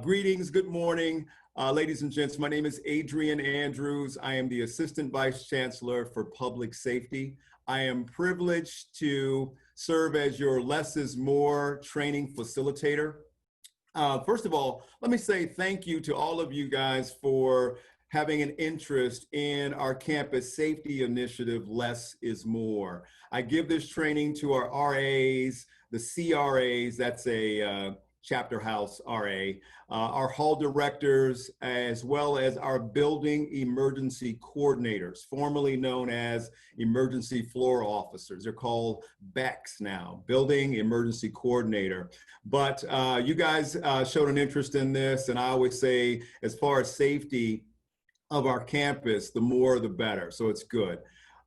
Greetings, good morning, ladies and gents. My name is Adrian Andrews. I am the Assistant Vice Chancellor for Public Safety. I am privileged to serve as your Less is More training facilitator. First of all, let me say thank you to all of you guys for having an interest in our campus safety initiative, Less is More. I give this training to our RAs, the CRAs, that's a chapter house RA, our hall directors, as well as our building emergency coordinators, formerly known as emergency floor officers. They're called BECs now, building emergency coordinator. But you guys showed an interest in this, and I always say, as far as safety of our campus, the more the better, so it's good.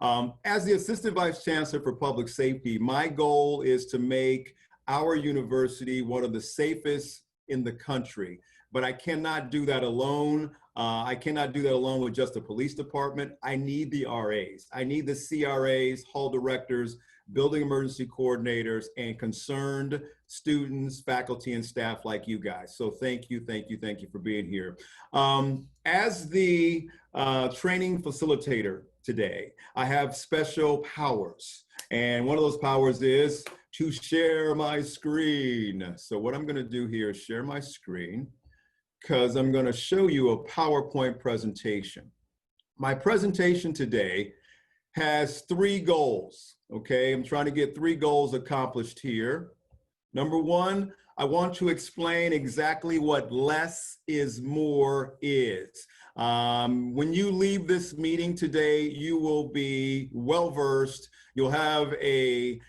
As the Assistant Vice Chancellor for Public Safety, my goal is to make our university one of the safest in the country, but I cannot do that alone. I cannot do that alone with just the police department. I need the RAs. I need the CRAs, hall directors, building emergency coordinators, and concerned students, faculty, and staff like you guys. So thank you for being here. As the training facilitator today, I have special powers. And one of those powers is to share my screen. So what I'm gonna do here is share my screen, because I'm gonna show you a PowerPoint presentation. My presentation today has 3 goals, okay? I'm trying to get 3 goals accomplished here. Number 1, I want to explain exactly what less is more is. When you leave this meeting today, you will be well-versed. You'll have a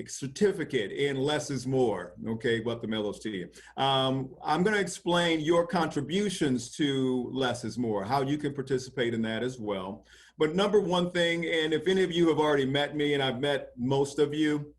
certificate in less is more, okay? We'll have to mail those to you. I'm gonna explain your contributions to less is more, how you can participate in that as well. But number 1 thing, and if any of you have already met me, and I've met most of you,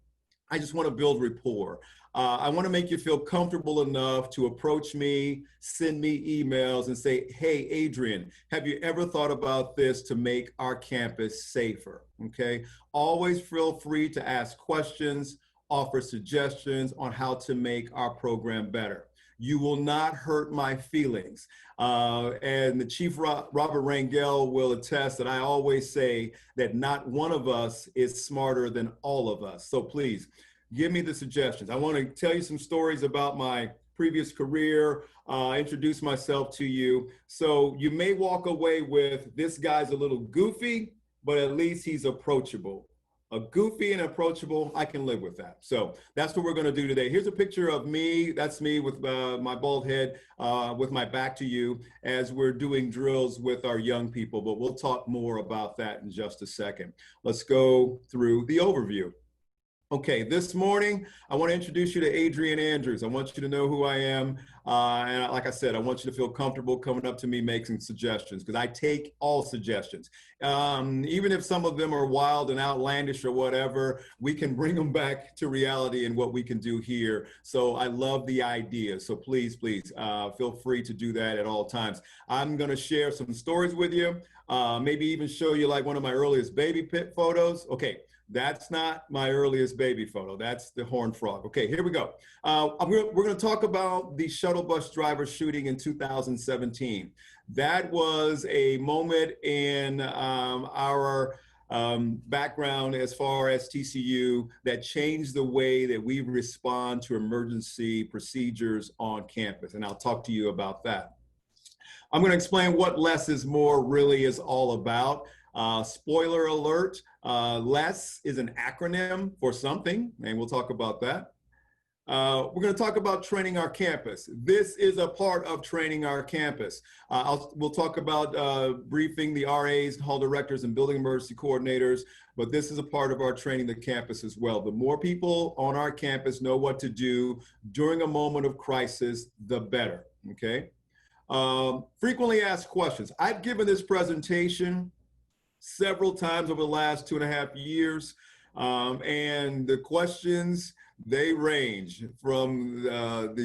I just wanna build rapport. I wanna make you feel comfortable enough to approach me, send me emails and say, hey, Adrian, have you ever thought about this to make our campus safer, okay? Always feel free to ask questions, offer suggestions on how to make our program better. You will not hurt my feelings. And the Chief Robert Rangel will attest that I always say that not one of us is smarter than all of us. So please, give me the suggestions. I want to tell you some stories about my previous career, introduce myself to you. So you may walk away with, this guy's a little goofy, but at least he's approachable. A goofy and approachable, I can live with that. So that's what we're gonna do today. Here's a picture of me. That's me with my bald head, with my back to you, as we're doing drills with our young people, but we'll talk more about that in just a second. Let's go through the overview. Okay, this morning, I want to introduce you to Adrian Andrews. I want you to know who I am. And like I said, I want you to feel comfortable coming up to me making suggestions, because I take all suggestions. Even if some of them are wild and outlandish or whatever, we can bring them back to reality and what we can do here. So I love the idea. So please, feel free to do that at all times. I'm going to share some stories with you, maybe even show you like one of my earliest baby pit photos. Okay. That's not my earliest baby photo. That's the horned frog. Okay, here we go. We're going to talk about the shuttle bus driver shooting in 2017. That was a moment in our background as far as TCU that changed the way that we respond to emergency procedures on campus. And I'll talk to you about that. I'm going to explain what less is more really is all about. Spoiler alert, LESS is an acronym for something, and we'll talk about that. We're going to talk about training our campus. This is a part of training our campus. We'll talk about briefing the RAs, hall directors, and building emergency coordinators, but this is a part of our training the campus as well. The more people on our campus know what to do during a moment of crisis, the better, okay? Frequently asked questions. I've given this presentation several times over the last 2.5 years. And the questions They range from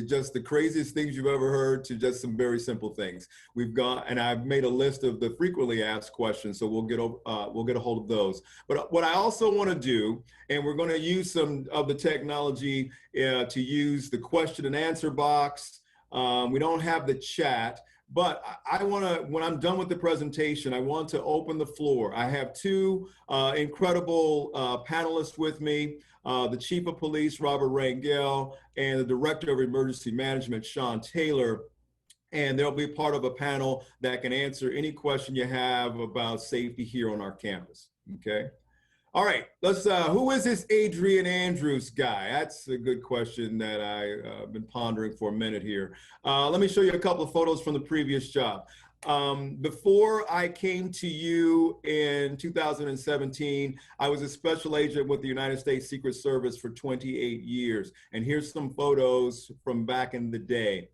just the craziest things you've ever heard to just some very simple things. We've got, and I've made a list of the frequently asked questions, so we'll get a hold of those. But what I also want to do, and we're going to use some of the technology to use the question and answer box. We don't have the chat. But I want to, when I'm done with the presentation, I want to open the floor. I have two incredible panelists with me, the Chief of Police, Robert Rangel, and the Director of Emergency Management, Sean Taylor. And they'll be part of a panel that can answer any question you have about safety here on our campus, okay? All right, let's, who is this Adrian Andrews guy? That's a good question that I've been pondering for a minute here. Let me show you a couple of photos from the previous job. Before I came to you in 2017, I was a special agent with the United States Secret Service for 28 years. And here's some photos from back in the day.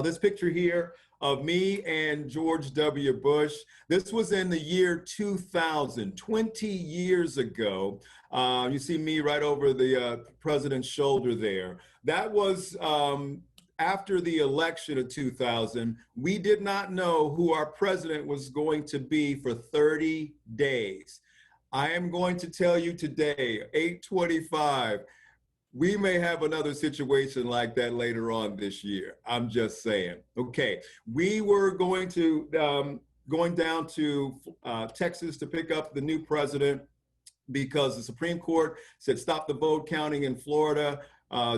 This picture here of me and George W. Bush. This was in the year 2000, 20 years ago. You see me right over the president's shoulder there. That was after the election of 2000. We did not know who our president was going to be for 30 days. I am going to tell you today, 8/25, we may have another situation like that later on this year. I'm just saying. Okay, we were going down to Texas to pick up the new president because the Supreme Court said stop the vote counting in Florida.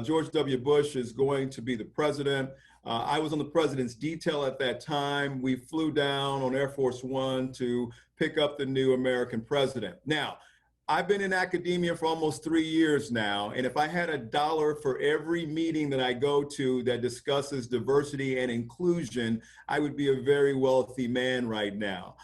George W. Bush is going to be the president. I was on the president's detail at that time. We flew down on Air Force One to pick up the new American president. Now, I've been in academia for almost 3 years now, and if I had $1 for every meeting that I go to that discusses diversity and inclusion, I would be a very wealthy man right now.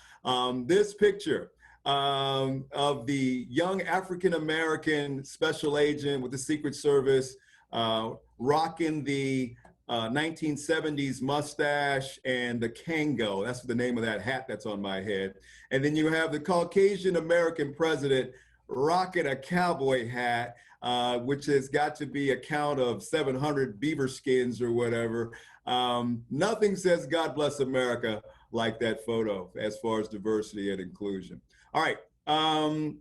This picture of the young African-American special agent with the Secret Service rocking the 1970s mustache and the Kango. That's the name of that hat that's on my head. And then you have the Caucasian American president rocking a cowboy hat, which has got to be a count of 700 beaver skins or whatever. Nothing says God bless America like that photo as far as diversity and inclusion. All right,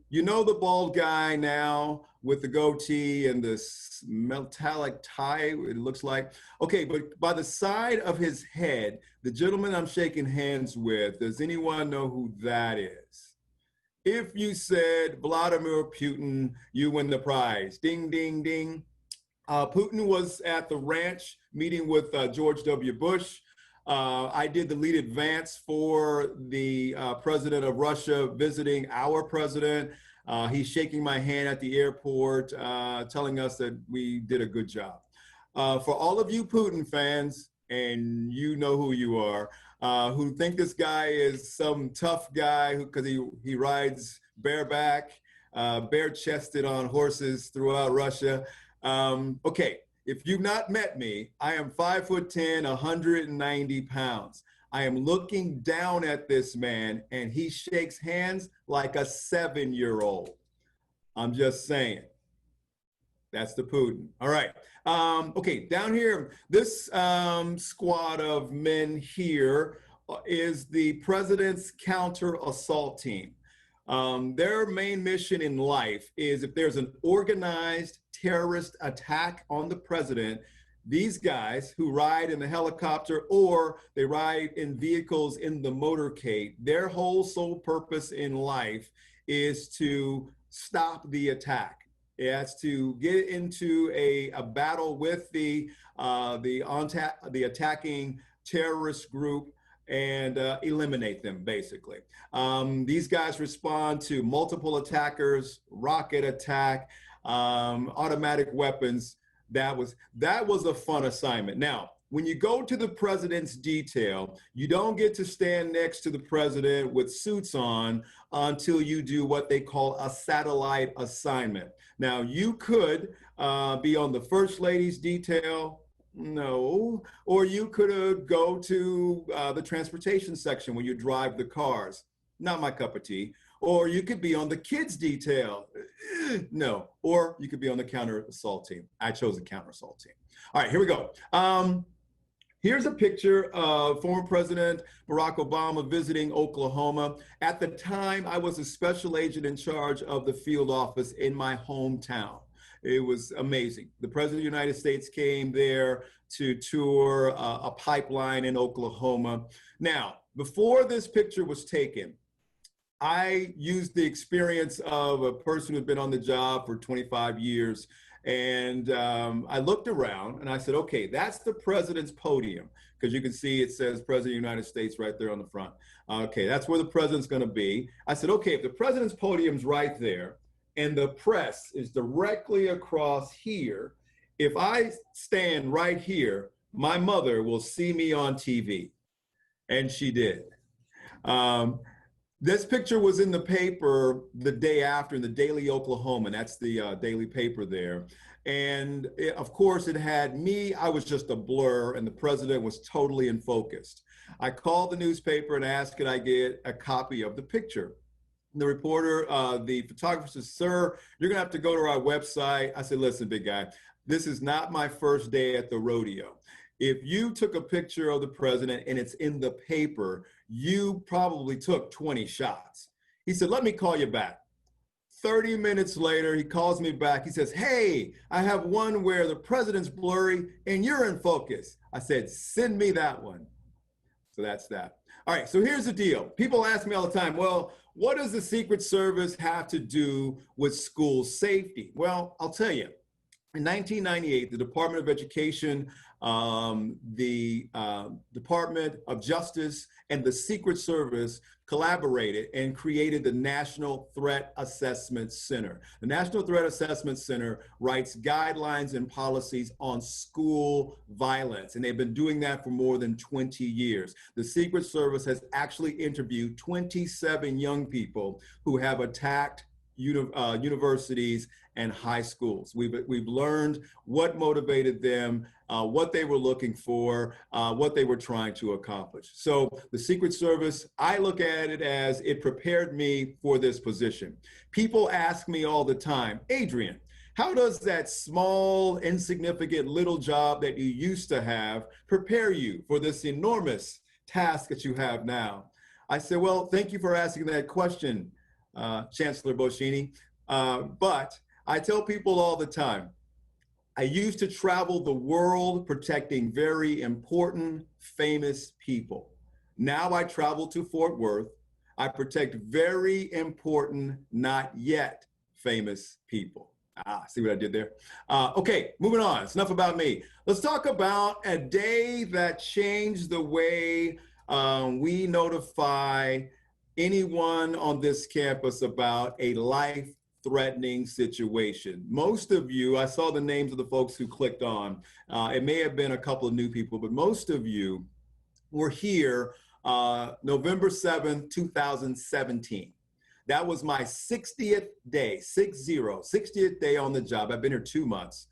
you know the bald guy now with the goatee and this metallic tie, it looks like. Okay, but by the side of his head, the gentleman I'm shaking hands with, does anyone know who that is? If you said Vladimir Putin, you win the prize. Ding, ding, ding. Putin was at the ranch meeting with George W. Bush. I did the lead advance for the president of Russia visiting our president. He's shaking my hand at the airport, telling us that we did a good job. For all of you Putin fans, and you know who you are, who think this guy is some tough guy because he rides bareback, bare-chested on horses throughout Russia. Okay, if you've not met me, I am 5'10", 190 pounds. I am looking down at this man and he shakes hands like a 7-year-old. I'm just saying. That's the Putin. All right. Okay, down here, this squad of men here is the president's counter-assault team. Their main mission in life is if there's an organized terrorist attack on the president, these guys who ride in the helicopter or they ride in vehicles in the motorcade, their whole sole purpose in life is to stop the attack. It's to get into a battle with the attacking terrorist group and eliminate them, basically. These guys respond to multiple attackers, rocket attack, automatic weapons. That was a fun assignment. Now, when you go to the president's detail, you don't get to stand next to the president with suits on until you do what they call a satellite assignment. Now, you could be on the First Lady's detail, no, or you could go to the transportation section when you drive the cars. Not my cup of tea. Or you could be on the kids detail. No. Or you could be on the counter assault team. I chose the counter assault team. All right, here we go. Here's a picture of former President Barack Obama visiting Oklahoma. At the time, I was a special agent in charge of the field office in my hometown. It was amazing. The President of the United States came there to tour a pipeline in Oklahoma. Now, before this picture was taken, I used the experience of a person who'd been on the job for 25 years. And I looked around and I said, okay, that's the president's podium, because you can see it says President of the United States right there on the front. Okay, that's where the president's going to be. I said, okay, if the president's podium's right there and the press is directly across here, if I stand right here, my mother will see me on TV. And she did. This picture was in the paper the day after, in the Daily Oklahoman. That's the daily paper there. And of course, it had me. I was just a blur, and the president was totally in focus. I called the newspaper and asked, could I get a copy of the picture? The reporter, the photographer says, sir, you're gonna have to go to our website. I said, listen, big guy, this is not my first day at the rodeo. If you took a picture of the president and it's in the paper, you probably took 20 shots. He said, let me call you back. 30 minutes later, he calls me back. He says, hey, I have one where the president's blurry and you're in focus. I said, send me that one. So that's that. All right, so here's the deal. People ask me all the time, well, what does the Secret Service have to do with school safety? Well, I'll tell you. In 1998, the Department of Education, the Department of Justice, and the Secret Service collaborated and created the National Threat Assessment Center. The National Threat Assessment Center writes guidelines and policies on school violence, and they've been doing that for more than 20 years. The Secret Service has actually interviewed 27 young people who have attacked universities and high schools. We've learned what motivated them, what they were looking for, what they were trying to accomplish. So the Secret Service, I look at it as it prepared me for this position. People ask me all the time, Adrian, how does that small, insignificant little job that you used to have prepare you for this enormous task that you have now? I said, well, thank you for asking that question, Chancellor Boschini. But I tell people all the time, I used to travel the world protecting very important, famous people. Now I travel to Fort Worth. I protect very important, not yet famous people. See what I did there? Okay, moving on. It's enough about me. Let's talk about a day that changed the way we notify anyone on this campus about a life-threatening situation. Most of you, I saw the names of the folks who clicked on. It may have been a couple of new people, but most of you were here November 7th, 2017. That was my 60th day, 60th day on the job. I've been here 2 months.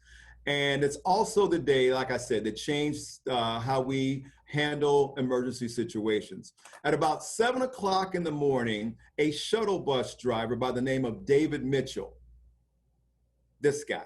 And it's also the day, like I said, that changed how we handle emergency situations. At about 7 o'clock in the morning, a shuttle bus driver by the name of David Mitchell, this guy,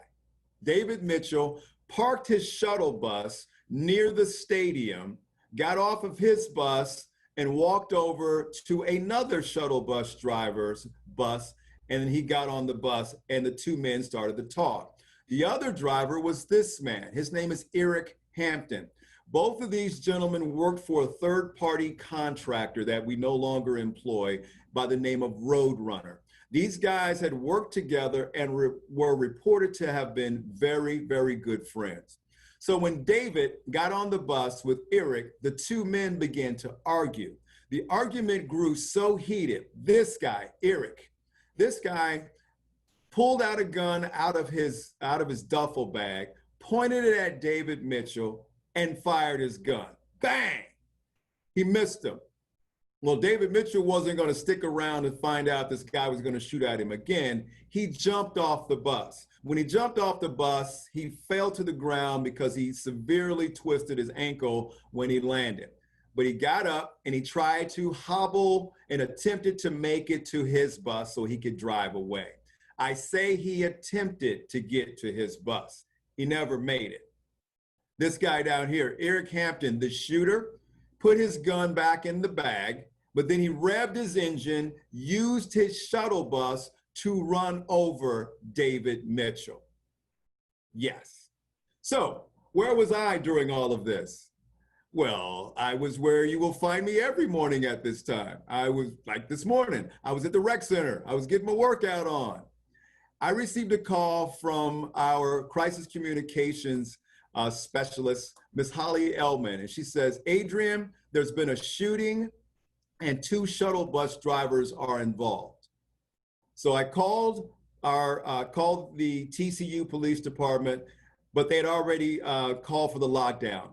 David Mitchell, parked his shuttle bus near the stadium, got off of his bus, and walked over to another shuttle bus driver's bus, and then he got on the bus, and the two men started to talk. The other driver was this man. His name is Eric Hampton. Both of these gentlemen worked for a third-party contractor that we no longer employ by the name of Roadrunner. These guys had worked together and were reported to have been very, very good friends. So when David got on the bus with Eric, the two men began to argue. The argument grew so heated. This guy, Eric, this guy pulled out a gun out of his duffel bag, pointed it at David Mitchell, and fired his gun. Bang! He missed him. Well, David Mitchell wasn't going to stick around and find out this guy was going to shoot at him again. He jumped off the bus. When he jumped off the bus, he fell to the ground because he severely twisted his ankle when he landed. but he got up and he tried to hobble and attempted to make it to his bus so he could drive away. I say he attempted to get to his bus. He never made it. This guy down here, Eric Hampton, the shooter, put his gun back in the bag, but then he revved his engine, used his shuttle bus to run over David Mitchell. Yes. So where was I during all of this? Well, I was where you will find me every morning at this time. I was like this morning, I was at the rec center. I was getting my workout on. I received a call from our crisis communications specialist, Ms. Holly Ellman, and she says, Adrian, there's been a shooting and 2 shuttle bus drivers are involved. So I called the TCU Police Department, but they had already called for the lockdown.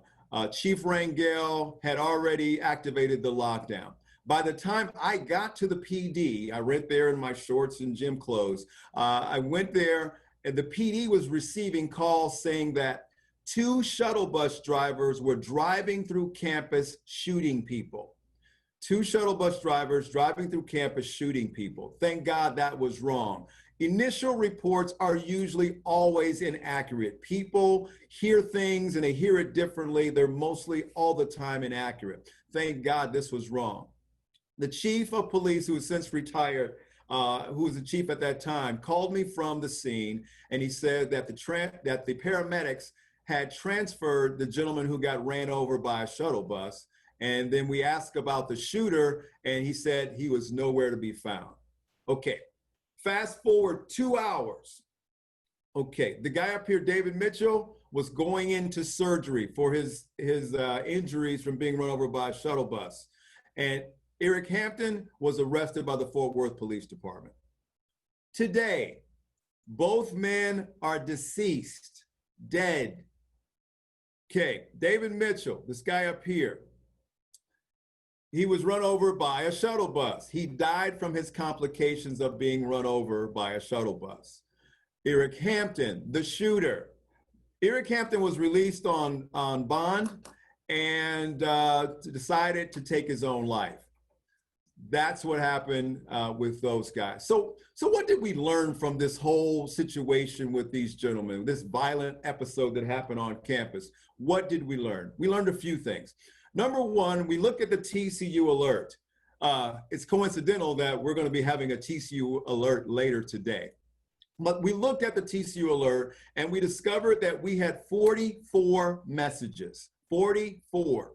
Chief Rangel had already activated the lockdown. By the time I got to the PD, I went there in my shorts and gym clothes. I went there and the PD was receiving calls saying that 2 shuttle bus drivers were driving through campus shooting people. 2 shuttle bus drivers driving through campus shooting people. Thank God that was wrong. Initial reports are usually always inaccurate. People hear things and they hear it differently. They're mostly all the time inaccurate. Thank God this was wrong. The chief of police, who has since retired, who was the chief at that time, called me from the scene, and he said that the paramedics had transferred the gentleman who got ran over by a shuttle bus. And then we asked about the shooter, and he said he was nowhere to be found. Okay, fast forward 2 hours. Okay, the guy up here, David Mitchell, was going into surgery for his injuries from being run over by a shuttle bus. And Eric Hampton was arrested by the Fort Worth Police Department. Today, both men are deceased, dead. Okay, David Mitchell, this guy up here, he was run over by a shuttle bus. He died from his complications of being run over by a shuttle bus. Eric Hampton, the shooter. Eric Hampton was released on bond and decided to take his own life. That's what happened with those guys. So what did we learn from this whole situation with these gentlemen, this violent episode that happened on campus? What did we learn? We learned a few things. Number one, we look at the TCU alert. It's coincidental that we're going to be having a TCU alert later today. But we looked at the TCU alert and we discovered that we had 44 messages, 44.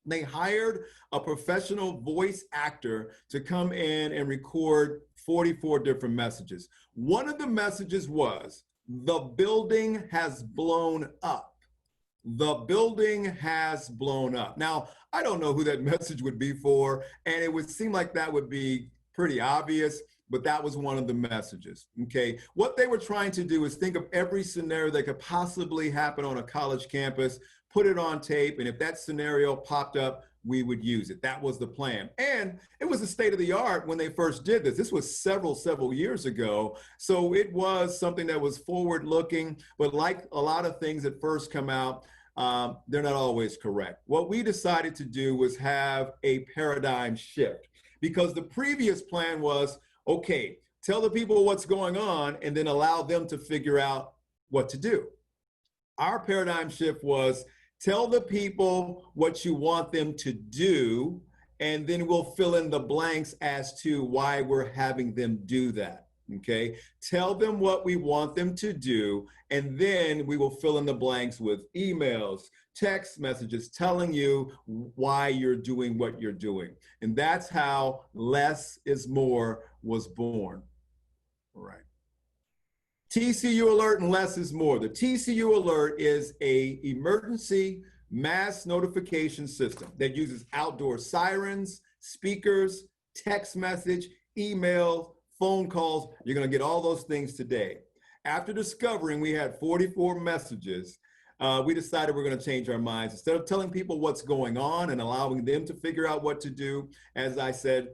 They hired a professional voice actor to come in and record 44 different messages. One of the messages was, the building has blown up. The building has blown up. Now, I don't know who that message would be for, and it would seem like that would be pretty obvious, but that was one of the messages, okay? What they were trying to do is think of every scenario that could possibly happen on a college campus, put it on tape, and if that scenario popped up, we would use it. That was the plan. And it was the state of the art when they first did this. This was several years ago. So it was something that was forward looking, but like a lot of things that first come out, they're not always correct. What we decided to do was have a paradigm shift, because the previous plan was, okay, tell the people what's going on and then allow them to figure out what to do. Our paradigm shift was, tell the people what you want them to do, and then we'll fill in the blanks as to why we're having them do that, okay? Tell them what we want them to do, and then we will fill in the blanks with emails, text messages telling you why you're doing what you're doing. And that's how less is more was born. All right. TCU Alert and less is more. The TCU Alert is an emergency mass notification system that uses outdoor sirens, speakers, text message, email, phone calls. You're going to get all those things today. After discovering we had 44 messages, we decided we're going to change our minds. Instead of telling people what's going on and allowing them to figure out what to do, as I said,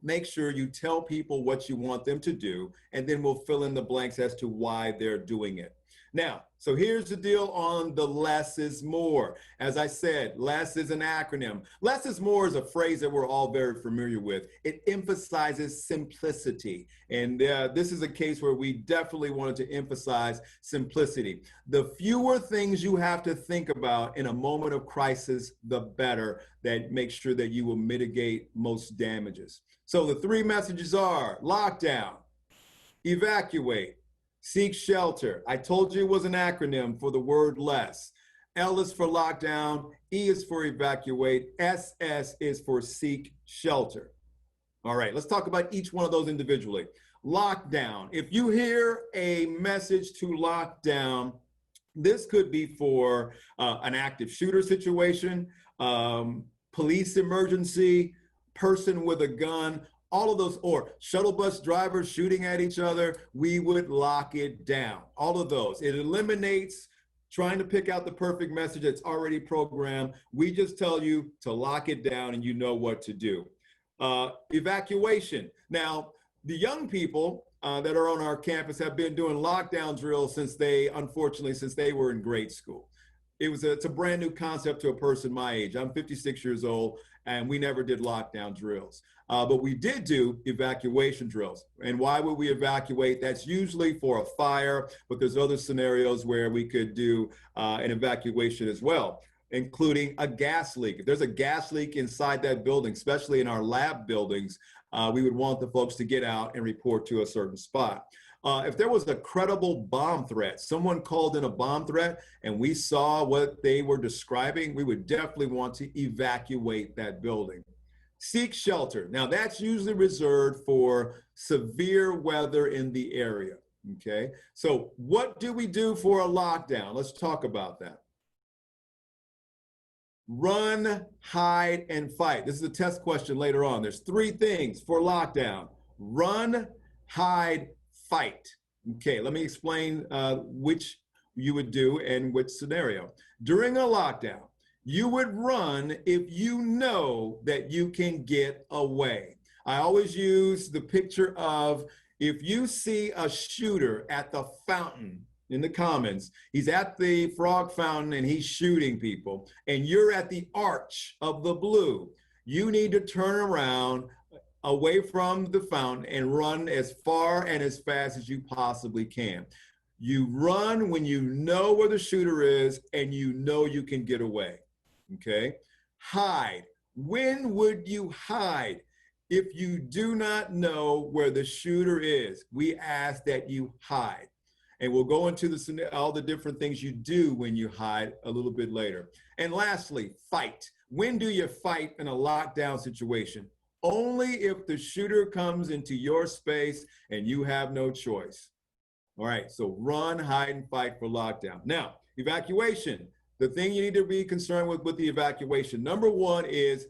make sure you tell people what you want them to do, and then we'll fill in the blanks as to why they're doing it. Now, so here's the deal on the less is more. As I said, less is an acronym. Less is more is a phrase that we're all very familiar with. It emphasizes simplicity. And this is a case where we definitely wanted to emphasize simplicity. The fewer things you have to think about in a moment of crisis, the better. That makes sure that you will mitigate most damages. So the three messages are lockdown, evacuate, seek shelter. I told you it was an acronym for the word less. L is for lockdown, E is for evacuate, S is for seek shelter. All right, let's talk about each one of those individually. Lockdown. If you hear a message to lock down, this could be for an active shooter situation, police emergency, person with a gun, all of those, or shuttle bus drivers shooting at each other, we would lock it down. All of those. It eliminates trying to pick out the perfect message that's already programmed. We just tell you to lock it down and you know what to do. Evacuation. Now, the young people that are on our campus have been doing lockdown drills since unfortunately, since they were in grade school. It's a brand new concept to a person my age. I'm 56 years old, and we never did lockdown drills. But we did do evacuation drills. And why would we evacuate? That's usually for a fire, but there's other scenarios where we could do an evacuation as well, including a gas leak. If there's a gas leak inside that building, especially in our lab buildings, we would want the folks to get out and report to a certain spot. If there was a credible bomb threat, someone called in a bomb threat and we saw what they were describing, we would definitely want to evacuate that building. Seek shelter. Now that's usually reserved for severe weather in the area, okay? So what do we do for a lockdown? Let's talk about that. Run, hide, and fight. This is a test question later on. There's three things for lockdown. Run, hide, fight. Okay, let me explain which you would do and which scenario. During a lockdown, you would run if you know that you can get away. I always use the picture of if you see a shooter at the fountain in the commons, he's at the frog fountain and he's shooting people, and you're at the arch of the blue, you need to turn around away from the fountain and run as far and as fast as you possibly can. You run when you know where the shooter is and you know you can get away, okay? Hide. When would you hide? If you do not know where the shooter is, we ask that you hide. And we'll go into all the different things you do when you hide a little bit later. And lastly, fight. When do you fight in a lockdown situation? Only if the shooter comes into your space and you have no choice. All right, so run, hide, and fight for lockdown. Now, evacuation. The thing you need to be concerned with the evacuation, number one is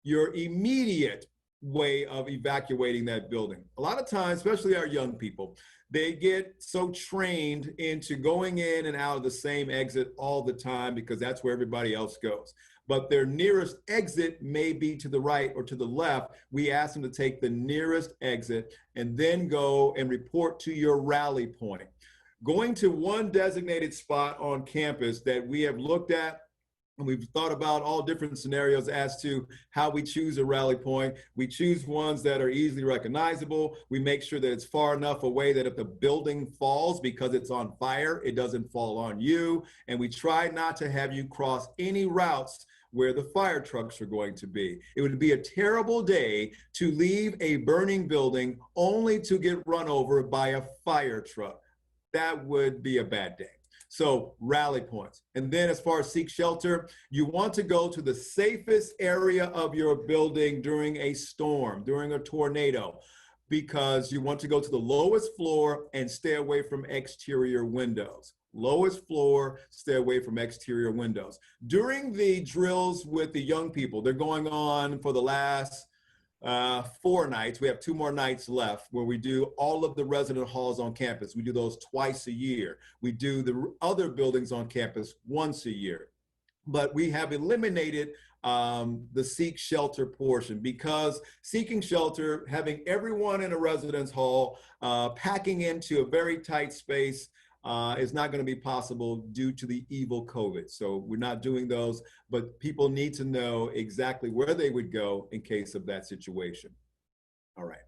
your immediate way of evacuating that building. A lot of times, especially our young people, they get so trained into going in and out of the same exit all the time because that's where everybody else goes. But their nearest exit may be to the right or to the left. We ask them to take the nearest exit and then go and report to your rally point. Going to one designated spot on campus that we have looked at, and we've thought about all different scenarios as to how we choose a rally point. We choose ones that are easily recognizable. We make sure that it's far enough away that if the building falls because it's on fire, it doesn't fall on you. And we try not to have you cross any routes where the fire trucks are going to be. It would be a terrible day to leave a burning building only to get run over by a fire truck. That would be a bad day. So rally points. And then as far as seek shelter, you want to go to the safest area of your building during a storm, during a tornado, because you want to go to the lowest floor and stay away from exterior windows. Lowest floor, stay away from exterior windows. During the drills with the young people, they're going on for the last 4 nights. We have 2 more nights left where we do all of the resident halls on campus. We do those twice a year. We do the other buildings on campus once a year. But we have eliminated the seek shelter portion because seeking shelter, having everyone in a residence hall, packing into a very tight space, is not going to be possible due to the evil COVID. So we're not doing those, but people need to know exactly where they would go in case of that situation. All right.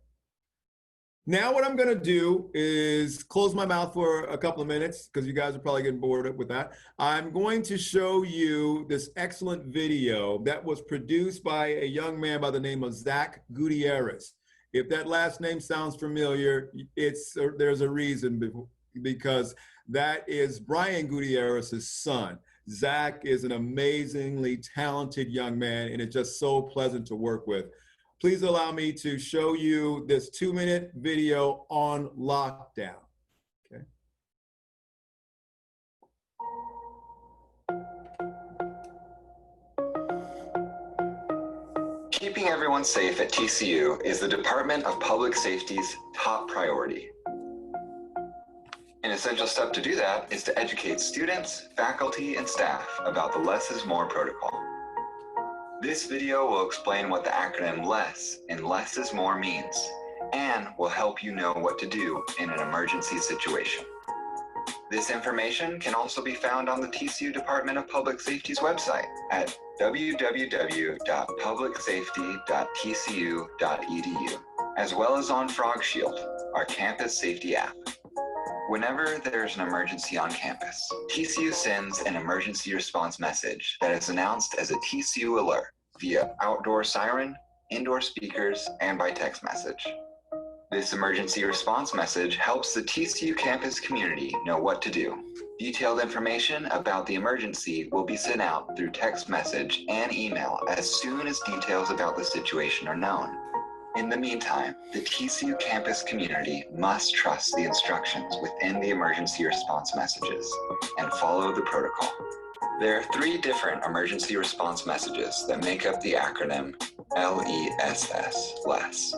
Now what I'm going to do is close my mouth for a couple of minutes because you guys are probably getting bored with that. I'm going to show you this excellent video that was produced by a young man by the name of Zach Gutierrez. If that last name sounds familiar, there's a reason, because that is Brian Gutierrez's son. Zach is an amazingly talented young man, and it's just so pleasant to work with. Please allow me to show you this 2-minute video on lockdown. Okay. Keeping everyone safe at TCU is the Department of Public Safety's top priority. An essential step to do that is to educate students, faculty, and staff about the Less is More protocol. This video will explain what the acronym LESS in Less is More means, and will help you know what to do in an emergency situation. This information can also be found on the TCU Department of Public Safety's website at www.publicsafety.tcu.edu, as well as on Frog Shield, our campus safety app. Whenever there's an emergency on campus, TCU sends an emergency response message that is announced as a TCU alert via outdoor siren, indoor speakers, and by text message. This emergency response message helps the TCU campus community know what to do. Detailed information about the emergency will be sent out through text message and email as soon as details about the situation are known. In the meantime, the TCU campus community must trust the instructions within the emergency response messages and follow the protocol. There are 3 different emergency response messages that make up the acronym L.E.S.S. LESS.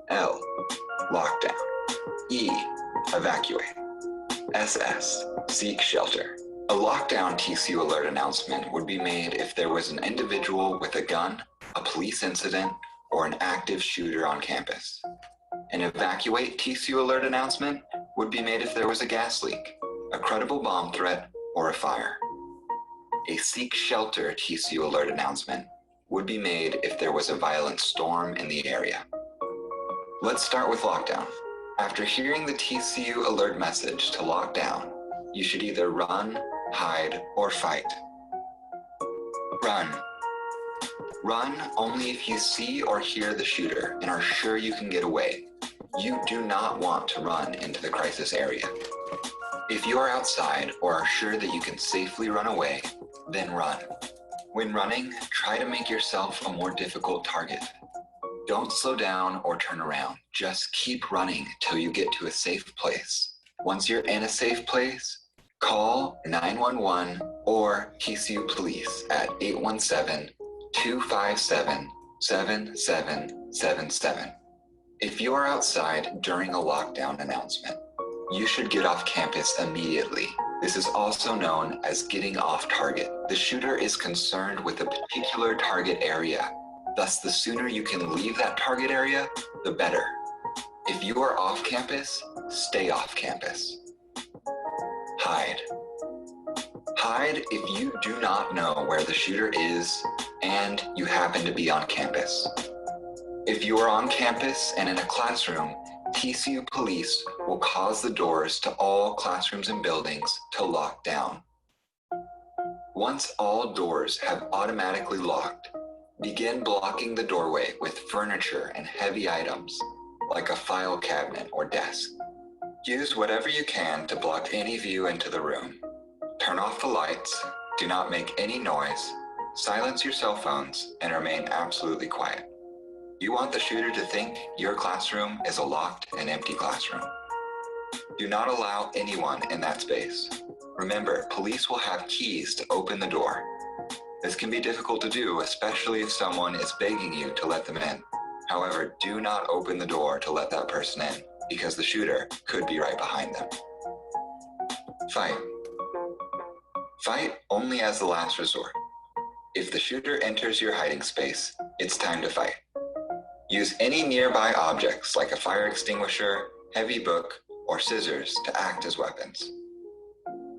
L, lockdown. E, evacuate. S.S, seek shelter. A lockdown TCU alert announcement would be made if there was an individual with a gun, a police incident, or an active shooter on campus. An evacuate TCU alert announcement would be made if there was a gas leak, a credible bomb threat, or a fire. A seek shelter TCU alert announcement would be made if there was a violent storm in the area. Let's start with lockdown. After hearing the TCU alert message to lock down, you should either run, hide, or fight. Run. Run only if you see or hear the shooter and are sure you can get away. You do not want to run into the crisis area. If you are outside or are sure that you can safely run away, then run. When running, try to make yourself a more difficult target. Don't slow down or turn around. Just keep running till you get to a safe place. Once you're in a safe place, call 911 or TCU Police at 817-257-7777. If you are outside during a lockdown announcement, you should get off campus immediately. This is also known as getting off target. The shooter is concerned with a particular target area. Thus, the sooner you can leave that target area, the better. If you are off campus, stay off campus. Hide. Hide if you do not know where the shooter is and you happen to be on campus. If you are on campus and in a classroom, TCU Police will cause the doors to all classrooms and buildings to lock down. Once all doors have automatically locked, begin blocking the doorway with furniture and heavy items, like a file cabinet or desk. Use whatever you can to block any view into the room. Turn off the lights, do not make any noise, silence your cell phones, and remain absolutely quiet. You want the shooter to think your classroom is a locked and empty classroom. Do not allow anyone in that space. Remember, police will have keys to open the door. This can be difficult to do, especially if someone is begging you to let them in. However, do not open the door to let that person in, because the shooter could be right behind them. Fight. Fight only as the last resort. If the shooter enters your hiding space, it's time to fight. Use any nearby objects like a fire extinguisher, heavy book, or scissors to act as weapons.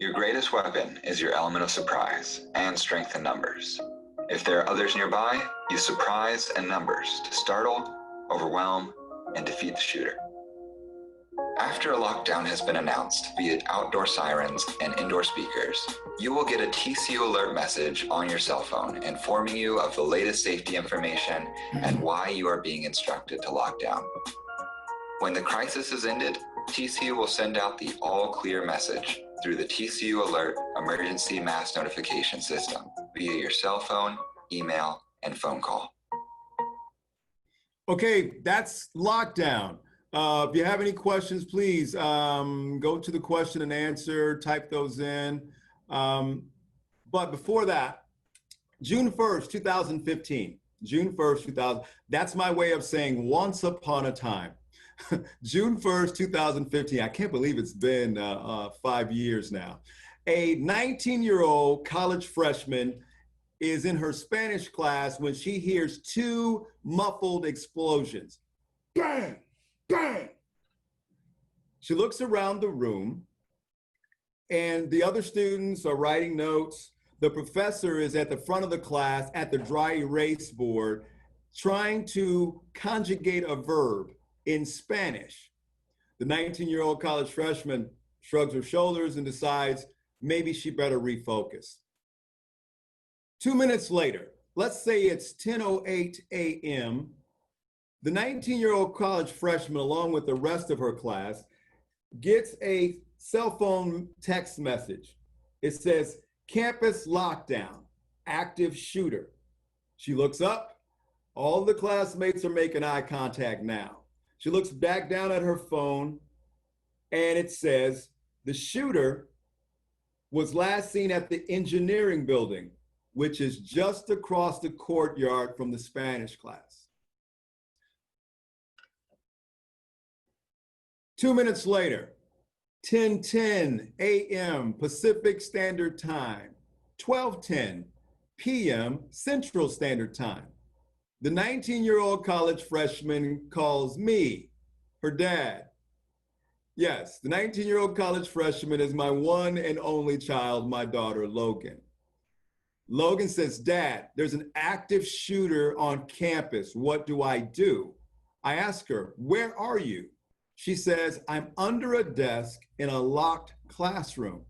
Your greatest weapon is your element of surprise and strength in numbers. If there are others nearby, use surprise and numbers to startle, overwhelm, and defeat the shooter. After a lockdown has been announced via outdoor sirens and indoor speakers, you will get a TCU alert message on your cell phone informing you of the latest safety information and why you are being instructed to lock down. When the crisis is ended, TCU will send out the all clear message through the TCU Alert Emergency Mass Notification System via your cell phone, email, and phone call. Okay, that's lockdown. If you have any questions, please go to the question and answer, type those in. But before that, June 1st, 2015, June 1st, 2000, that's my way of saying once upon a time. June 1st, 2015, I can't believe it's been 5 years now. A 19-year-old college freshman is in her Spanish class when she hears two muffled explosions. Bang, bang. She looks around the room and the other students are writing notes. The professor is at the front of the class at the dry erase board trying to conjugate a verb in Spanish. The 19-year-old college freshman shrugs her shoulders and decides maybe she better refocus. 2 minutes later, let's say it's 10:08 a.m., the 19-year-old college freshman, along with the rest of her class, gets a cell phone text message. It says, campus lockdown, active shooter. She looks up. All the classmates are making eye contact now. She looks back down at her phone and it says, the shooter was last seen at the engineering building, which is just across the courtyard from the Spanish class. 2 minutes later, 10:10 a.m. Pacific Standard Time, 12:10 p.m. Central Standard Time. The 19-year-old college freshman calls me, her dad. Yes, the 19-year-old college freshman is my one and only child, my daughter, Logan. Logan says, Dad, there's an active shooter on campus. What do I do? I ask her, where are you? She says, I'm under a desk in a locked classroom.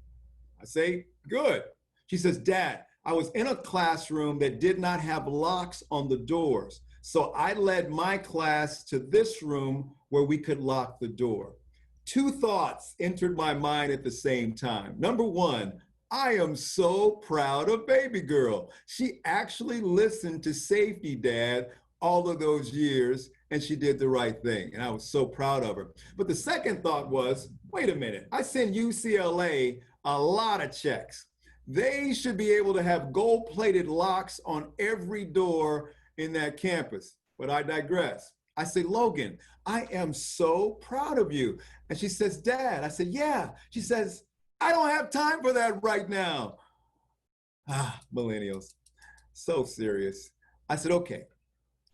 I say, good. She says, Dad, I was in a classroom that did not have locks on the doors. So I led my class to this room where we could lock the door. Two thoughts entered my mind at the same time. Number one, I am so proud of baby girl. She actually listened to safety, Dad, all of those years, and she did the right thing. And I was so proud of her. But the second thought was, wait a minute, I send UCLA a lot of checks. They should be able to have gold-plated locks on every door in that campus. But I digress. I say, Logan, I am so proud of you. And she says, Dad. I said, yeah. She says, I don't have time for that right now. Millennials, so serious. I said, okay,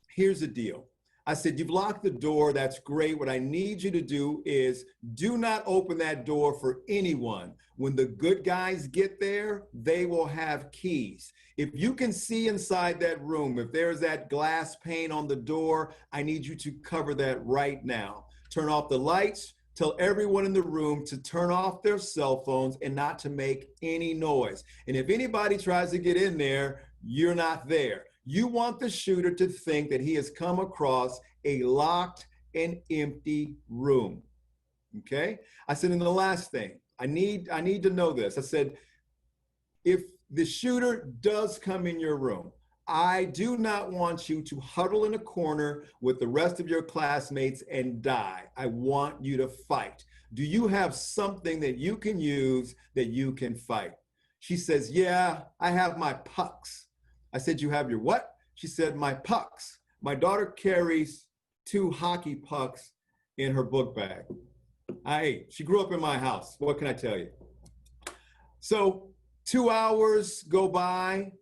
here's the deal. I said, you've locked the door. That's great. What I need you to do is do not open that door for anyone. When the good guys get there, they will have keys. If you can see inside that room, if there's that glass pane on the door, I need you to cover that right now. Turn off the lights. Tell everyone in the room to turn off their cell phones and not to make any noise. And if anybody tries to get in there, you're not there. You want the shooter to think that he has come across a locked and empty room, okay? I said, and the last thing, I need to know this. I said, if the shooter does come in your room, I do not want you to huddle in a corner with the rest of your classmates and die. I want you to fight. Do you have something that you can use that you can fight? She says, yeah, I have my pucks. I said, you have your what? She said, my pucks. My daughter carries 2 hockey pucks in her book bag. She grew up in my house. What can I tell you? So 2 hours go by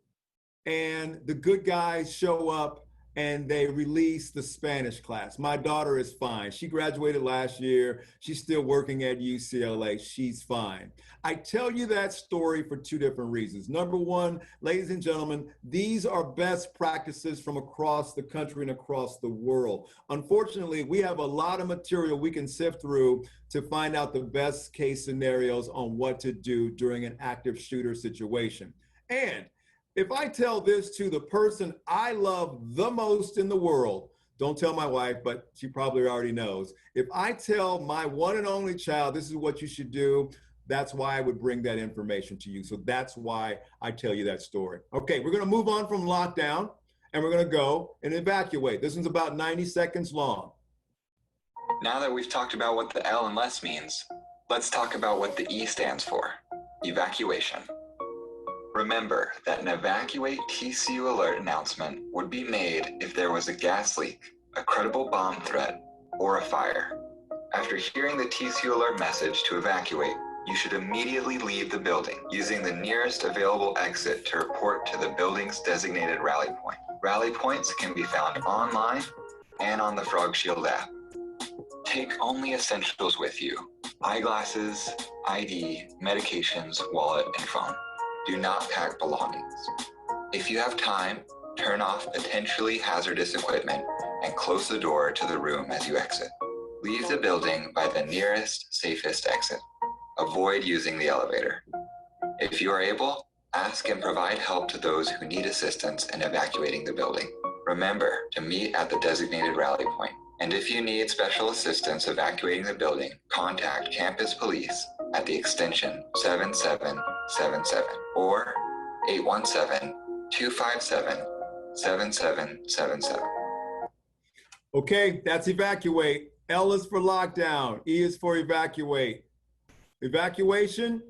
and the good guys show up and they released the Spanish class. My daughter is fine. She graduated last year. She's still working at UCLA. She's fine. I tell you that story for two different reasons. Number one, ladies and gentlemen, these are best practices from across the country and across the world. Unfortunately, we have a lot of material we can sift through to find out the best case scenarios on what to do during an active shooter situation. And if I tell this to the person I love the most in the world, don't tell my wife, but she probably already knows. If I tell my one and only child, this is what you should do, that's why I would bring that information to you. So that's why I tell you that story. Okay, we're gonna move on from lockdown and we're gonna go and evacuate. This one's about 90 seconds long. Now that we've talked about what the L in less means, let's talk about what the E stands for, evacuation. Remember that an evacuate TCU alert announcement would be made if there was a gas leak, a credible bomb threat, or a fire. After hearing the TCU alert message to evacuate, you should immediately leave the building using the nearest available exit to report to the building's designated rally point. Rally points can be found online and on the Frog Shield app. Take only essentials with you: eyeglasses, ID, medications, wallet, and phone. Do not pack belongings. If you have time, turn off potentially hazardous equipment and close the door to the room as you exit. Leave the building by the nearest, safest exit. Avoid using the elevator. If you are able, ask and provide help to those who need assistance in evacuating the building. Remember to meet at the designated rally point. And if you need special assistance evacuating the building, contact campus police at the extension 7777 or 817-257-7777. Okay, that's evacuate. L is for lockdown. E is for evacuate. Evacuation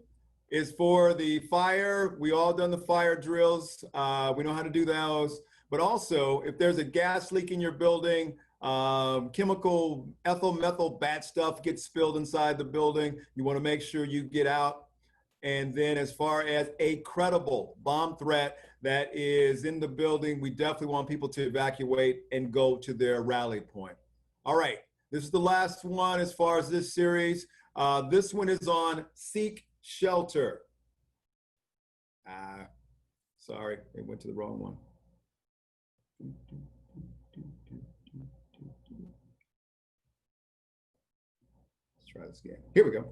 is for the fire. We all done the fire drills. We know how to do those. But also, if there's a gas leak in your building, chemical ethyl methyl bad stuff gets spilled inside the building, you want to make sure you get out. And then as far as a credible bomb threat that is in the building, we definitely want people to evacuate and go to their rally point. All right, this is the last one as far as this series. This one is on seek shelter. Sorry, it went to the wrong one. Let's try this again. Here we go.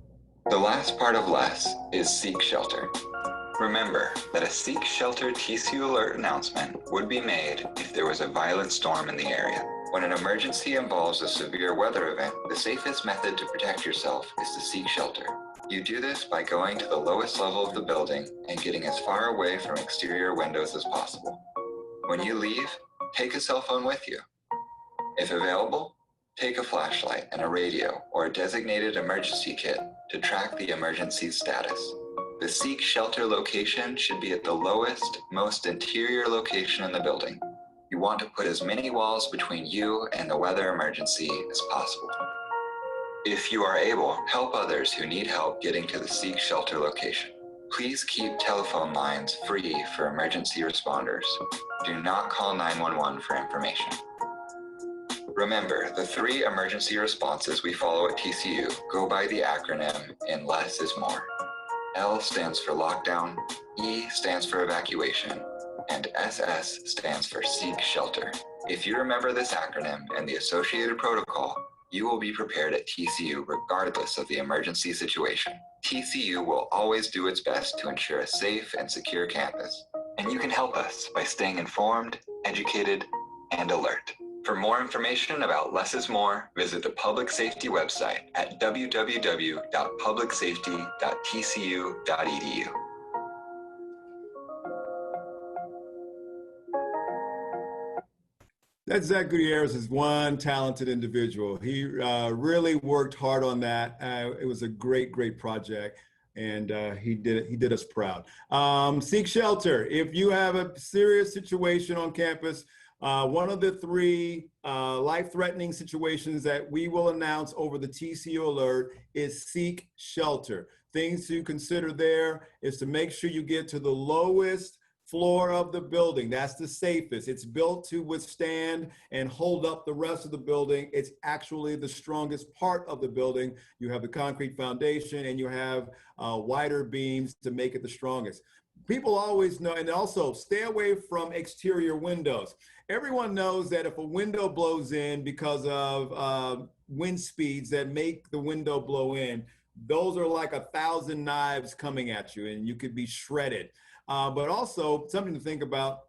The last part of L.E.S.S is seek shelter. Remember that a seek shelter TCU alert announcement would be made if there was a violent storm in the area. When an emergency involves a severe weather event, the safest method to protect yourself is to seek shelter. You do this by going to the lowest level of the building and getting as far away from exterior windows as possible. When you leave, take a cell phone with you. If available, take a flashlight and a radio or a designated emergency kit to track the emergency status. The seek shelter location should be at the lowest, most interior location in the building. You want to put as many walls between you and the weather emergency as possible. If you are able, help others who need help getting to the seek shelter location. Please keep telephone lines free for emergency responders. Do not call 911 for information. Remember, the 3 emergency responses we follow at TCU go by the acronym in less is more. L stands for lockdown, E stands for evacuation, and SS stands for seek shelter. If you remember this acronym and the associated protocol, you will be prepared at TCU regardless of the emergency situation. TCU will always do its best to ensure a safe and secure campus. And you can help us by staying informed, educated, and alert. For more information about Less is More, visit the public safety website at www.publicsafety.tcu.edu. That Zach Gutierrez is one talented individual. He really worked hard on that. It was a great, great project, and he did us proud. Seek shelter. If you have a serious situation on campus, one of the 3 life-threatening situations that we will announce over the TCU alert is seek shelter. Things to consider there is to make sure you get to the lowest floor of the building. That's the safest. It's built to withstand and hold up the rest of the building. It's actually the strongest part of the building. You have the concrete foundation and you have wider beams to make it the strongest. People always know, and also stay away from exterior windows. Everyone knows that if a window blows in because of wind speeds that make the window blow in, those are like 1,000 knives coming at you and you could be shredded. But also something to think about,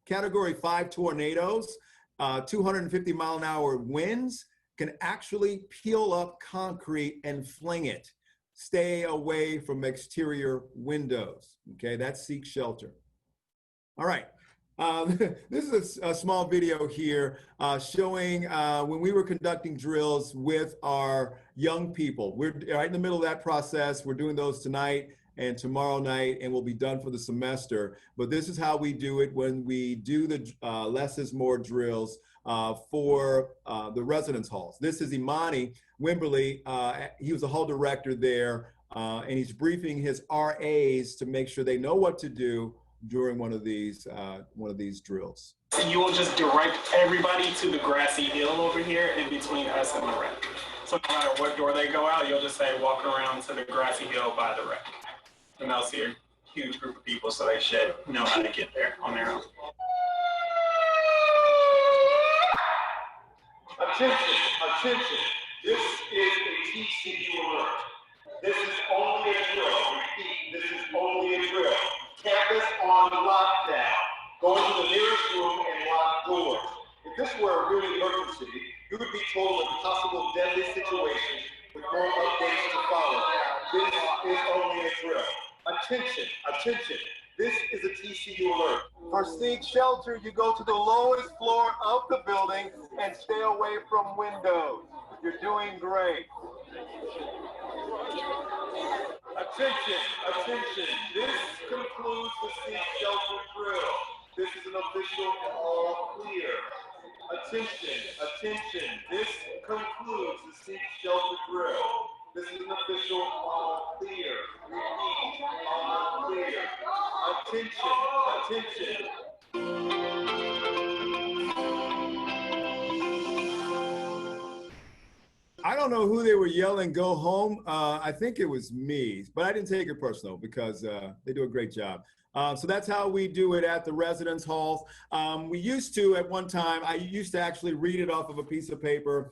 Category 5 tornadoes, 250-mile-an-hour winds can actually peel up concrete and fling it. Stay away from exterior windows. Okay, that's seek shelter. All right. This is a small video here showing when we were conducting drills with our young people. We're right in the middle of that process. We're doing those tonight and tomorrow night, and we'll be done for the semester. But this is how we do it when we do the Less is More drills for the residence halls. This is Imani Wimberly. He was the hall director there, and he's briefing his RAs to make sure they know what to do during one of these drills. You will just direct everybody to the grassy hill over here in between us and the wreck. So no matter what door they go out, you'll just say walk around to the grassy hill by the wreck. And they'll see a huge group of people, so they should know how to get there on their own. Attention, attention. This is a TCU alert. This is only a drill. Repeat, this is only a drill. Campus on lockdown. Go into the nearest room and lock doors. If this were a real emergency, you would be told of possible deadly situations with more updates to follow. This is only a drill. Attention, attention. This is a TCU alert. For seek shelter, you go to the lowest floor of the building and stay away from windows. You're doing great. Attention, attention. This concludes the seek shelter drill. This is an official all clear. Attention, attention. This concludes the seek shelter drill. This is an official all clear. Repeat, all clear. Attention, attention. I don't know who they were yelling, go home. I think it was me, but I didn't take it personal because they do a great job. So that's how we do it at the residence halls. We used to, at one time, I used to actually read it off of a piece of paper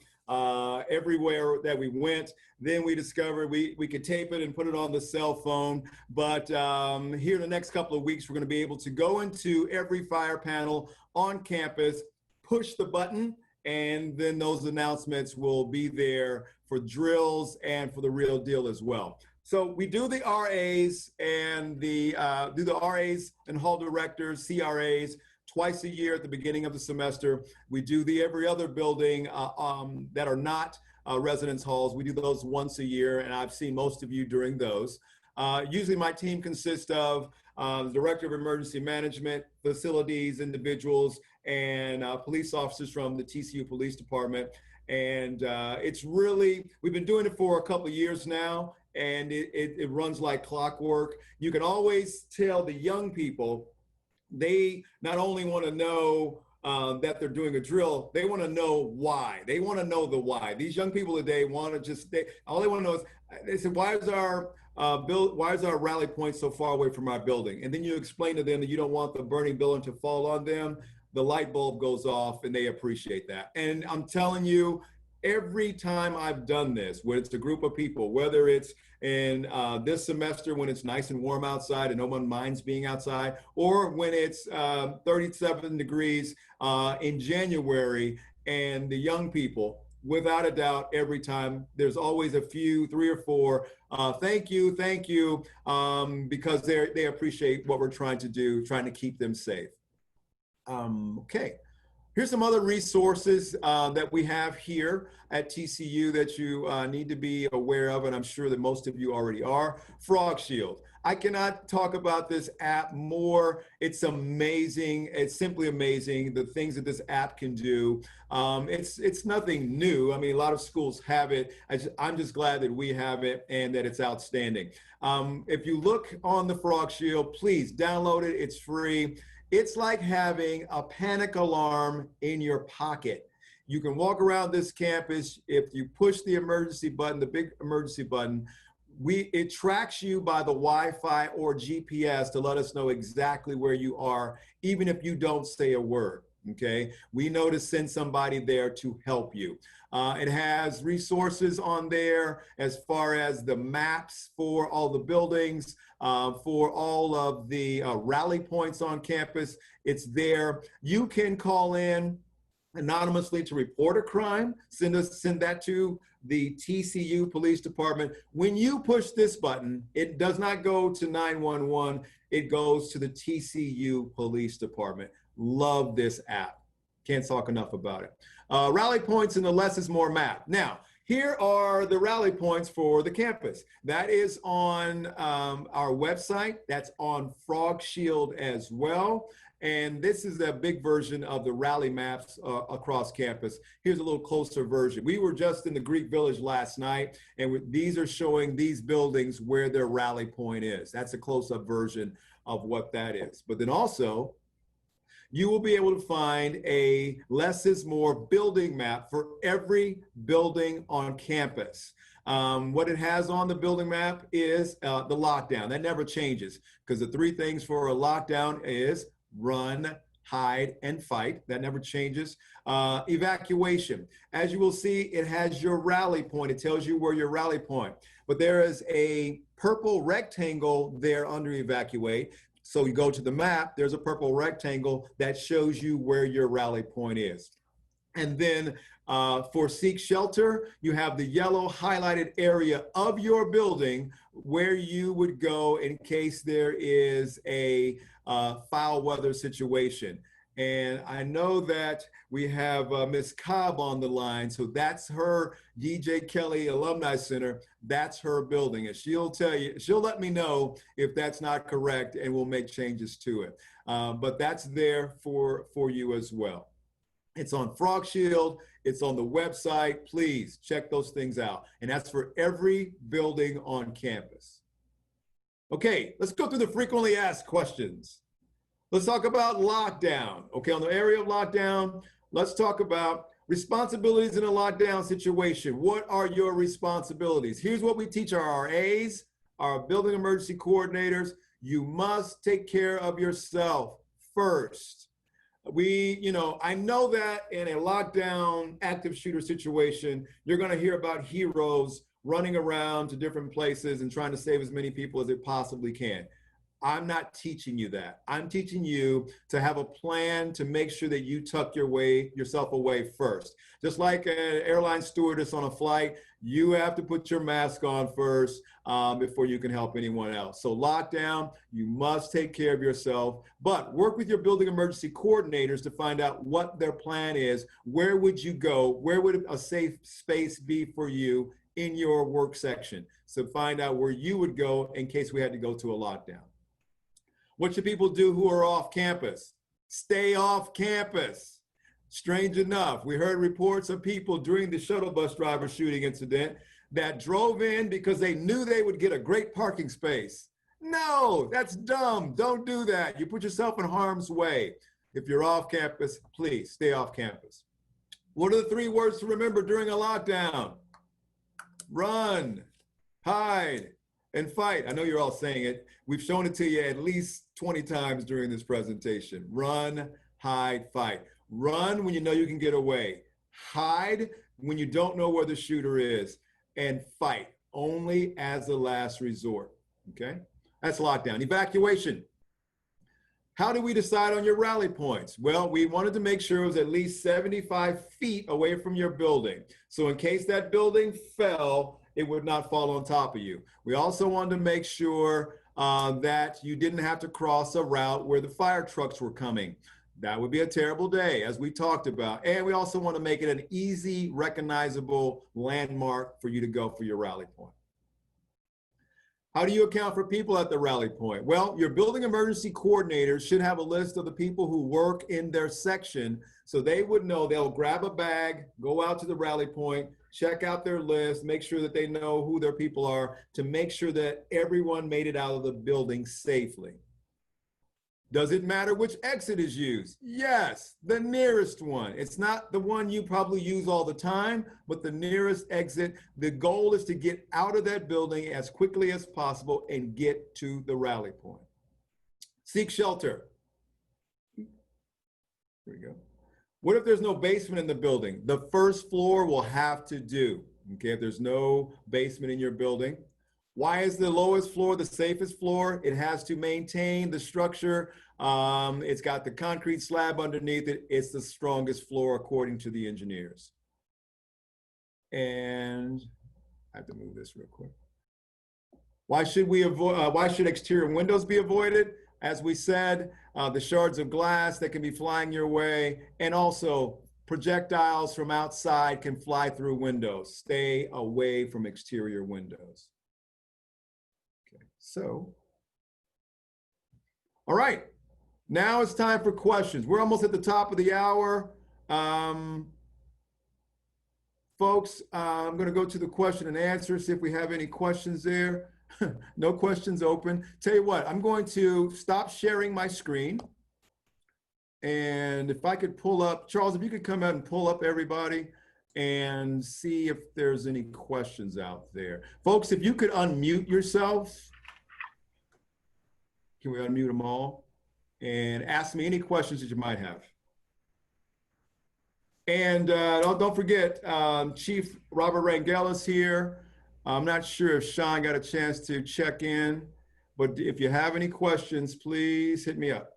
everywhere that we went. Then we discovered we could tape it and put it on the cell phone. But here in the next couple of weeks, we're going to be able to go into every fire panel on campus, push the button, and then those announcements will be there for drills and for the real deal as well. So we do the RAs and do the RAs and hall directors, CRAs, twice a year at the beginning of the semester. We do the every other building that are not residence halls. We do those once a year, and I've seen most of you during those. Usually my team consists of the Director of Emergency Management, facilities individuals, and police officers from the TCU Police Department. And it's really, we've been doing it for a couple of years now, and it runs like clockwork. You can always tell the young people, they not only want to know that they're doing a drill, they want to know why. They want to know the why. These young people today want to just, all they want to know is, they said, why is our rally point so far away from our building? And then you explain to them that you don't want the burning building to fall on them. The light bulb goes off and they appreciate that. And I'm telling you, every time I've done this, when it's a group of people, whether it's in this semester when it's nice and warm outside and no one minds being outside, or when it's 37 degrees in January, and the young people, without a doubt, every time, there's always a few, 3 or 4, thank you, because they appreciate what we're trying to do, trying to keep them safe. Okay, here's some other resources that we have here at TCU that you need to be aware of, and I'm sure that most of you already are. Frog Shield. I cannot talk about this app more. It's amazing. It's simply amazing, the things that this app can do. It's nothing new. I mean, a lot of schools have it. I'm just glad that we have it and that it's outstanding. If you look on the Frog Shield, please download it. It's free. It's like having a panic alarm in your pocket. You can walk around this campus. If you push the emergency button, the big emergency button, it tracks you by the Wi-Fi or GPS to let us know exactly where you are, even if you don't say a word. Okay, we know to send somebody there to help you. It has resources on there as far as the maps for all the buildings, for all of the rally points on campus. It's there. You can call in anonymously to report a crime. Send that to the TCU Police Department. When you push this button, it does not go to 911. It goes to the TCU Police Department. Love this app. Can't talk enough about it. Rally points in the L.E.S.S map. Now, here are the rally points for the campus. That is on our website. That's on Frog Shield as well. And this is a big version of the rally maps across campus. Here's a little closer version. We were just in the Greek Village last night, and these are showing these buildings where their rally point is. That's a close-up version of what that is. But then also, you will be able to find a Less is More building map for every building on campus. What it has on the building map is the lockdown. That never changes, because the three things for a lockdown is run, hide, and fight. That never changes. Evacuation. As you will see, it has your rally point. It tells you where your rally point. But there is a purple rectangle there under evacuate. So you go to the map, there's a purple rectangle that shows you where your rally point is. And then for seek shelter, you have the yellow highlighted area of your building where you would go in case there is a foul weather situation. And I know that we have Ms. Cobb on the line, so that's her DJ Kelly Alumni Center. That's her building, and she'll tell you, she'll let me know if that's not correct, and we'll make changes to it. But that's there for you as well. It's on Frog Shield. It's on the website. Please check those things out. And that's for every building on campus. Okay, let's go through the frequently asked questions. Let's talk about lockdown. Okay, on the area of lockdown, let's talk about responsibilities in a lockdown situation. What are your responsibilities? Here's what we teach our RAs, our building emergency coordinators. You must take care of yourself first. I know that in a lockdown active shooter situation, you're going to hear about heroes running around to different places and trying to save as many people as it possibly can. I'm not teaching you that. I'm teaching you to have a plan to make sure that you tuck yourself away first. Just like an airline stewardess on a flight, you have to put your mask on first before you can help anyone else. So lockdown, you must take care of yourself, but work with your building emergency coordinators to find out what their plan is. Where would you go? Where would a safe space be for you in your work section? So find out where you would go in case we had to go to a lockdown. What should people do who are off campus? Stay off campus. Strange enough, we heard reports of people during the shuttle bus driver shooting incident that drove in because they knew they would get a great parking space. No, that's dumb. Don't do that. You put yourself in harm's way. If you're off campus, please stay off campus. What are the 3 words to remember during a lockdown? Run, hide, and fight. I know you're all saying it. We've shown it to you at least 20 times during this presentation. Run, hide, fight. Run when you know you can get away. Hide when you don't know where the shooter is. And fight only as a last resort. Okay? That's lockdown. Evacuation. How do we decide on your rally points? Well, we wanted to make sure it was at least 75 feet away from your building. So in case that building fell, it would not fall on top of you. We also wanted to make sure that you didn't have to cross a route where the fire trucks were coming. That would be a terrible day, as we talked about. And we also want to make it an easy, recognizable landmark for you to go for your rally point. How do you account for people at the rally point? Well, your building emergency coordinators should have a list of the people who work in their section, so they would know. They'll grab a bag, go out to the rally point, check out their list, make sure that they know who their people are, to make sure that everyone made it out of the building safely. Does it matter which exit is used? Yes, the nearest one. It's not the one you probably use all the time, but the nearest exit. The goal is to get out of that building as quickly as possible and get to the rally point. Seek shelter. Here we go. What if there's no basement in the building? The first floor will have to do, okay, if there's no basement in your building. Why is the lowest floor the safest floor? It has to maintain the structure. It's got the concrete slab underneath it. It's the strongest floor according to the engineers. And I have to move this real quick. Why should exterior windows be avoided? As we said, the shards of glass that can be flying your way, and also projectiles from outside can fly through windows. Stay away from exterior windows. So, all right, now it's time for questions. We're almost at the top of the hour. Folks, I'm going to go to the question and answer, see if we have any questions there. No questions open. Tell you what, I'm going to stop sharing my screen. And if I could pull up, Charles, if you could come out and pull up everybody and see if there's any questions out there. Folks, if you could unmute yourselves. Can we unmute them all? And ask me any questions that you might have. And don't forget, Chief Robert Rangel is here. I'm not sure if Sean got a chance to check in, but if you have any questions, please hit me up.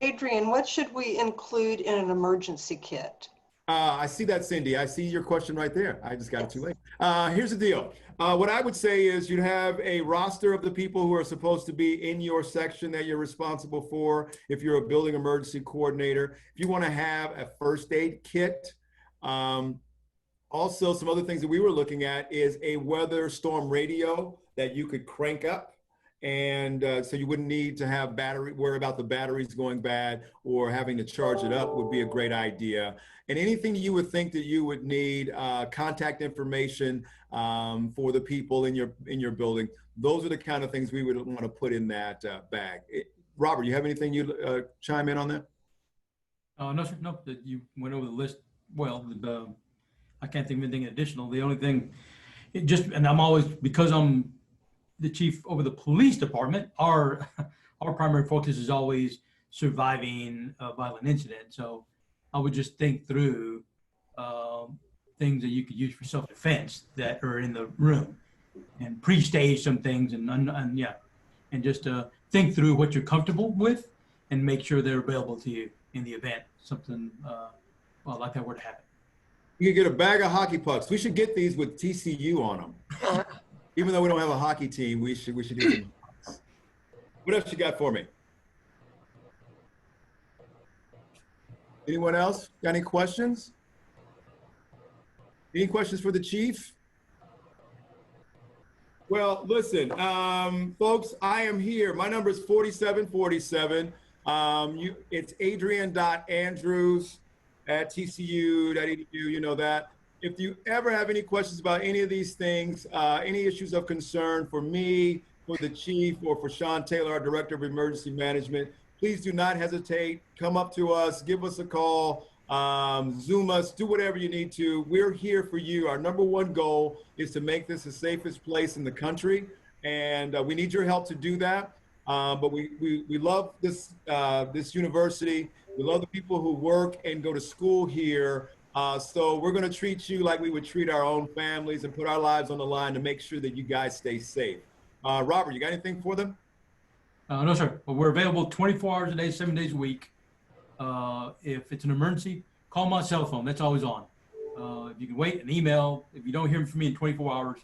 Adrian, what should we include in an emergency kit? I see that, Cindy. I see your question right there. I just got it too late. Here's the deal. What I would say is you'd have a roster of the people who are supposed to be in your section that you're responsible for if you're a building emergency coordinator. If you want to have a first aid kit. Also, some other things that we were looking at is a weather storm radio that you could crank up. And so you wouldn't need to have worry about the batteries going bad or having to charge it up would be a great idea. And anything you would think that you would need, contact information for the people in your building. Those are the kind of things we would want to put in that bag. Robert, you have anything you'd chime in on that? No, sir. No, you went over the list well. I can't think of anything additional. The only thing, and I'm always, because I'm the chief over the police department, our primary focus is always surviving a violent incident. So I would just think through things that you could use for self-defense that are in the room, and pre-stage some things, and just think through what you're comfortable with and make sure they're available to you in the event something like that were to happen. You could get a bag of hockey pucks. We should get these with TCU on them. Even though we don't have a hockey team, we should do them. What else you got for me? Anyone else? Got any questions? Any questions for the chief? Well, listen, folks, I am here. My number is 4747. It's adrian.andrews@tcu.edu. You know that. If you ever have any questions about any of these things, any issues of concern for me, for the chief, or for Sean Taylor, our Director of Emergency Management, please do not hesitate. Come up to us, give us a call, Zoom us, do whatever you need to. We're here for you. Our number one goal is to make this the safest place in the country, and we need your help to do that. But we love this university. We love the people who work and go to school here. So we're going to treat you like we would treat our own families and put our lives on the line to make sure that you guys stay safe. Robert, you got anything for them? No, sir. But we're available 24 hours a day, 7 days a week. If it's an emergency, call my cell phone. That's always on. If you can wait, an email. If you don't hear from me in 24 hours,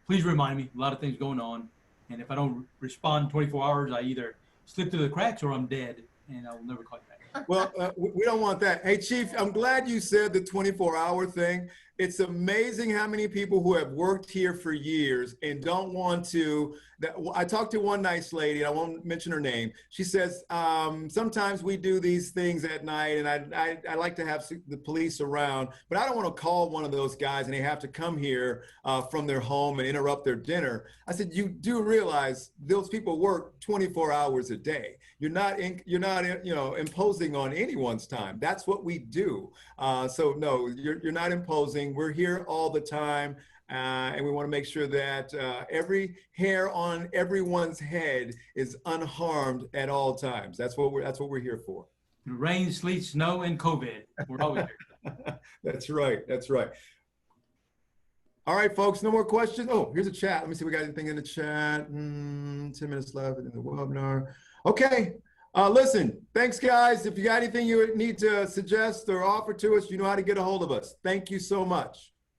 please remind me. A lot of things going on. And if I don't respond in 24 hours, I either slip through the cracks or I'm dead, and I'll never call you back. Well, we don't want that. Hey, Chief, I'm glad you said the 24-hour thing. It's amazing how many people who have worked here for years and don't want to. I talked to one nice lady, I won't mention her name. She says, sometimes we do these things at night and I like to have the police around, but I don't want to call one of those guys and they have to come here from their home and interrupt their dinner. I said, you do realize those people work 24 hours a day. You're not imposing on anyone's time. That's what we do. So no, you're not imposing. We're here all the time, and we want to make sure that every hair on everyone's head is unharmed at all times. That's what we're here for. Rain, sleet, snow, and COVID. We're always here. That's right. That's right. All right, folks, no more questions. Oh, here's a chat. Let me see if we got anything in the chat. 10 minutes left in the webinar. Okay. Listen, thanks, guys. If you got anything you need to suggest or offer to us, you know how to get a hold of us. Thank you so much.